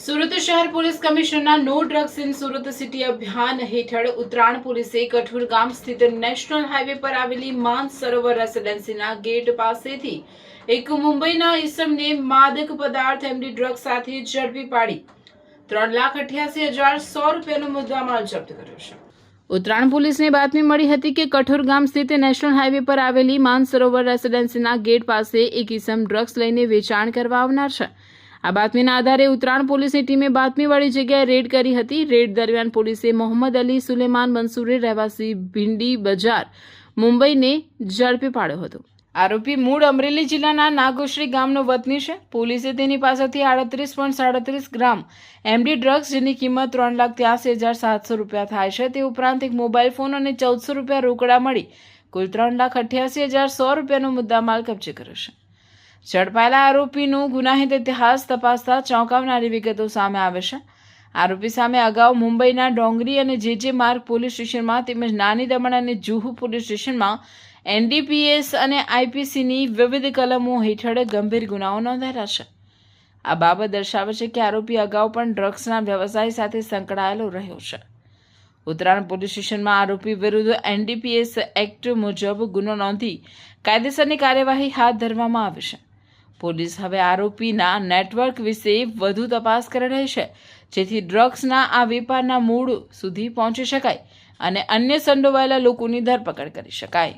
સુરત શહેર પોલીસ કમિશનરના નો ડ્રગ્સ ઇન સુરત સિટી અભિયાન હેઠળ ઉત્તરાયણ પોલીસે કઠોર ગામ સ્થિત નેશનલ હાઈવે પર આવેલી માન સરોવર રેસિડેન્સીના ગેટ પાસેથી એક મુંબઈના ઈસમને માદક પદાર્થ એમડી ડ્રગ્સ સાથે ઝડપી પાડી 3,88,100 રૂપિયાનો મુદ્દામાલ જપ્ત કર્યો છે। ઉત્તરાયણ પોલીસને બાતમી મળી હતી કે કઠોર ગામ સ્થિત નેશનલ હાઈવે પર આવેલી માન સરોવર રેસિડેન્સીના ગેટ પાસે એક ઈસમ ડ્રગ્સ લઈને વેચાણ કરવા આવનાર છે। આ બાતમીના આધારે ઉત્તરાયણ પોલીસની ટીમે બાતમીવાળી જગ્યાએ રેડ કરી હતી। રેડ દરમિયાન પોલીસે મોહમ્મદ અલી સુલેમાન મંસૂરી રહેવાસી ભીંડી બજાર મુંબઈને ઝડપી પાડ્યો હતો। આરોપી મૂળ અમરેલી જિલ્લાના નાગોશ્રી ગામનો વતની છે। પોલીસે તેની પાસેથી 38.37 ગ્રામ એમડી ડ્રગ્સ જેની કિંમત 3,83,700 રૂપિયા થાય છે તે ઉપરાંત એક મોબાઈલ ફોન અને 1,400 રૂપિયા રોકડા મળી કુલ 3,88,100 રૂપિયાનો મુદ્દામાલ કબજે કર્યો છે। ઝડપાયેલા આરોપીનું ગુનાહિત ઇતિહાસ તપાસતા ચોંકાવનારી વિગતો સામે આવે છે। આરોપી સામે અગાઉ મુંબઈના ડોંગરી અને જે માર્ગ પોલીસ સ્ટેશનમાં તેમજ નાની દમણ અને જુહુ પોલીસ સ્ટેશનમાં એનડીપીએસ અને આઈપીસીની વિવિધ કલમો હેઠળ ગંભીર ગુનાઓ નોંધાયેલા છે। આ બાબત દર્શાવે છે કે આરોપી અગાઉ પણ ડ્રગ્સના વ્યવસાય સાથે સંકળાયેલો રહ્યો છે। ઉત્તરાયણ પોલીસ સ્ટેશનમાં આરોપી વિરુદ્ધ એનડીપીએસ એક્ટ મુજબ ગુનો નોંધી કાયદેસરની કાર્યવાહી હાથ ધરવામાં આવી છે। પોલીસ હવે આરોપીના નેટવર્ક વિશે વધુ તપાસ કરી રહી છે જેથી ડ્રગ્સના આ વેપારના મૂળ સુધી પહોંચી શકાય અને અન્ય સંડોવાયેલા લોકોની ધરપકડ કરી શકાય।